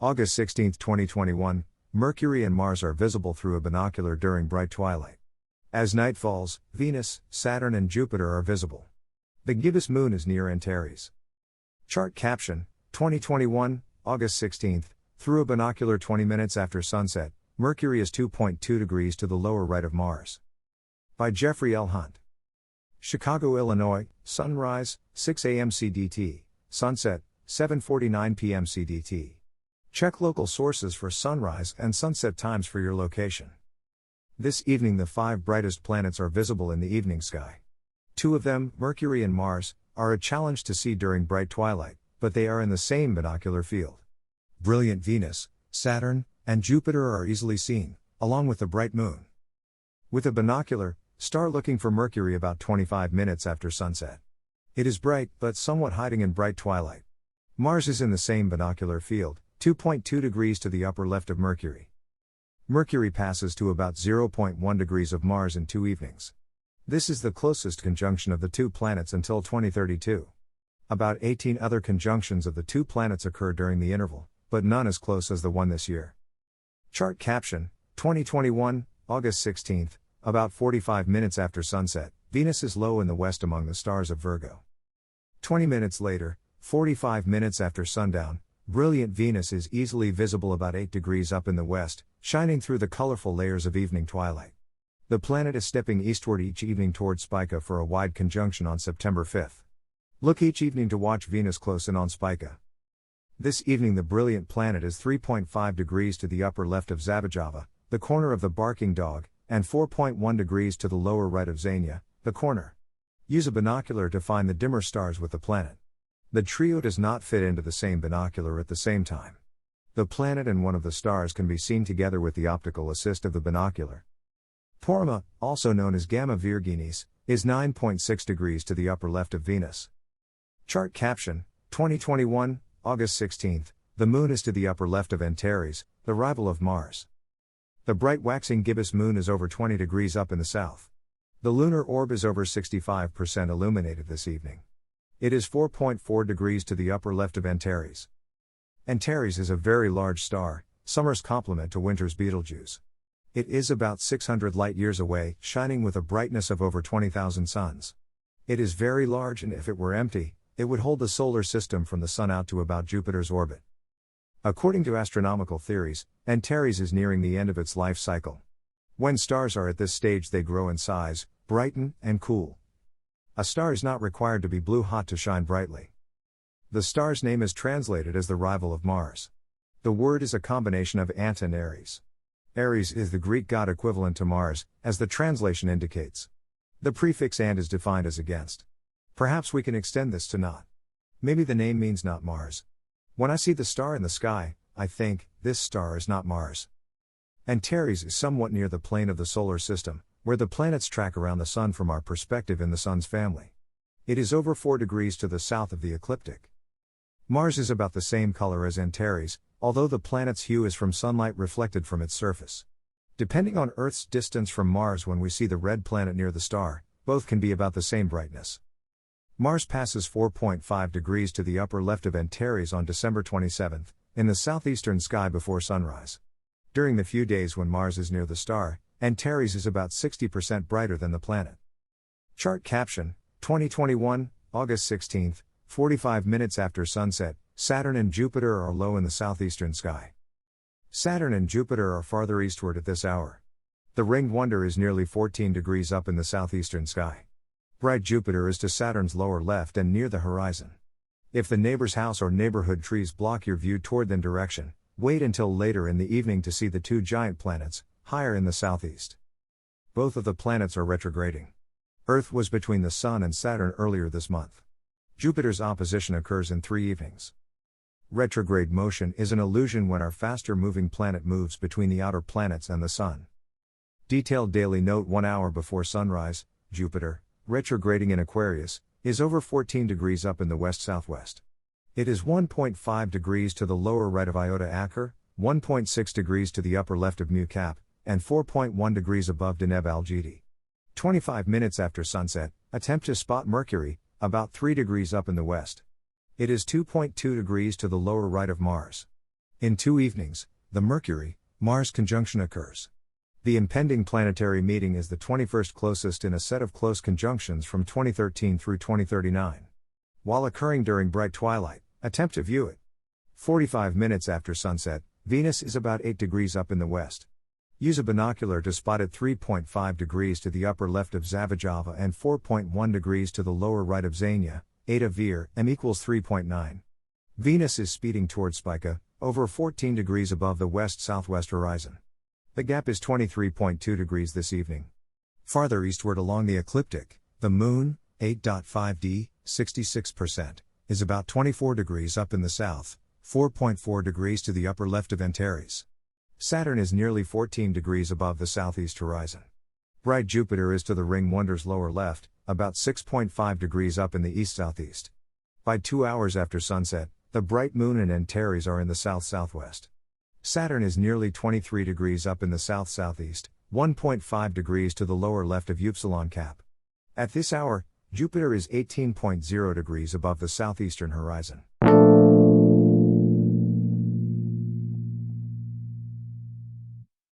August 16, 2021, Mercury and Mars are visible through a binocular during bright twilight. As night falls, Venus, Saturn and Jupiter are visible. The gibbous moon is near Antares. Chart caption, 2021, August 16, through a binocular 20 minutes after sunset, Mercury is 2.2 degrees to the lower right of Mars. By Jeffrey L. Hunt. Chicago, Illinois, sunrise, 6 a.m. CDT, sunset, 7:49 p.m. CDT. Check local sources for sunrise and sunset times for your location. This evening the 5 brightest planets are visible in the evening sky. 2 of them, Mercury and Mars, are a challenge to see during bright twilight, but they are in the same binocular field. Brilliant Venus, Saturn, and Jupiter are easily seen, along with the bright moon. With a binocular, start looking for Mercury about 25 minutes after sunset. It is bright, but somewhat hiding in bright twilight. Mars is in the same binocular field, 2.2 degrees to the upper left of Mercury. Mercury passes to about 0.1 degrees of Mars in 2 evenings. This is the closest conjunction of the 2 planets until 2032. About 18 other conjunctions of the 2 planets occur during the interval, but none as close as the one this year. Chart caption, 2021, August 16, about 45 minutes after sunset, Venus is low in the west among the stars of Virgo. 20 minutes later, 45 minutes after sundown, brilliant Venus is easily visible about 8 degrees up in the west, shining through the colorful layers of evening twilight. The planet is stepping eastward each evening toward Spica for a wide conjunction on September 5. Look each evening to watch Venus close in on Spica. This evening the brilliant planet is 3.5 degrees to the upper left of Zabajava, the corner of the barking dog, and 4.1 degrees to the lower right of Xenia, the corner. Use a binocular to find the dimmer stars with the planet. The trio does not fit into the same binocular at the same time. The planet and one of the stars can be seen together with the optical assist of the binocular. Porrima, also known as Gamma Virginis, is 9.6 degrees to the upper left of Venus. Chart caption, 2021, August 16, the moon is to the upper left of Antares, the rival of Mars. The bright waxing gibbous moon is over 20 degrees up in the south. The lunar orb is over 65% illuminated this evening. It is 4.4 degrees to the upper left of Antares. Antares is a very large star, summer's complement to winter's Betelgeuse. It is about 600 light-years away, shining with a brightness of over 20,000 suns. It is very large, and if it were empty, it would hold the solar system from the Sun out to about Jupiter's orbit. According to astronomical theories, Antares is nearing the end of its life cycle. When stars are at this stage they grow in size, brighten, and cool. A star is not required to be blue-hot to shine brightly. The star's name is translated as the rival of Mars. The word is a combination of Ant and Ares. Ares is the Greek god equivalent to Mars, as the translation indicates. The prefix Ant is defined as against. Perhaps we can extend this to not. Maybe the name means not Mars. When I see the star in the sky, I think, this star is not Mars. Antares is somewhat near the plane of the solar system, where the planets track around the Sun from our perspective in the Sun's family. It is over 4 degrees to the south of the ecliptic. Mars is about the same color as Antares, although the planet's hue is from sunlight reflected from its surface. Depending on Earth's distance from Mars when we see the red planet near the star, both can be about the same brightness. Mars passes 4.5 degrees to the upper left of Antares on December 27, in the southeastern sky before sunrise. During the few days when Mars is near the star, Antares is about 60% brighter than the planet. Chart caption, 2021, August 16, 45 minutes after sunset, Saturn and Jupiter are low in the southeastern sky. Saturn and Jupiter are farther eastward at this hour. The ringed wonder is nearly 14 degrees up in the southeastern sky. Bright Jupiter is to Saturn's lower left and near the horizon. If the neighbor's house or neighborhood trees block your view toward that direction, wait until later in the evening to see the 2 giant planets, higher in the southeast. Both of the planets are retrograding. Earth was between the Sun and Saturn earlier this month. Jupiter's opposition occurs in 3 evenings. Retrograde motion is an illusion when our faster moving planet moves between the outer planets and the Sun. Detailed daily note: 1 hour before sunrise, Jupiter, retrograding in Aquarius, is over 14 degrees up in the west-southwest. It is 1.5 degrees to the lower right of Iota Acher, 1.6 degrees to the upper left of Mu Cap, and 4.1 degrees above Deneb Algedi. 25 minutes after sunset, attempt to spot Mercury, about 3 degrees up in the west. It is 2.2 degrees to the lower right of Mars. In 2 evenings, the Mercury-Mars conjunction occurs. The impending planetary meeting is the 21st closest in a set of close conjunctions from 2013 through 2039. While occurring during bright twilight, attempt to view it. 45 minutes after sunset, Venus is about 8 degrees up in the west. Use a binocular to spot it 3.5 degrees to the upper left of Zavajava and 4.1 degrees to the lower right of Xenia, Eta Vir, m equals 3.9. Venus is speeding towards Spica, over 14 degrees above the west-southwest horizon. The gap is 23.2 degrees this evening. Farther eastward along the ecliptic, the Moon, 8.5d, 66%, is about 24 degrees up in the south, 4.4 degrees to the upper left of Antares. Saturn is nearly 14 degrees above the southeast horizon. Bright Jupiter is to the ring wonder's lower left, about 6.5 degrees up in the east-southeast. By 2 hours after sunset, the bright Moon and Antares are in the south-southwest. Saturn is nearly 23 degrees up in the south-southeast, 1.5 degrees to the lower left of Upsilon Cap. At this hour, Jupiter is 18.0 degrees above the southeastern horizon.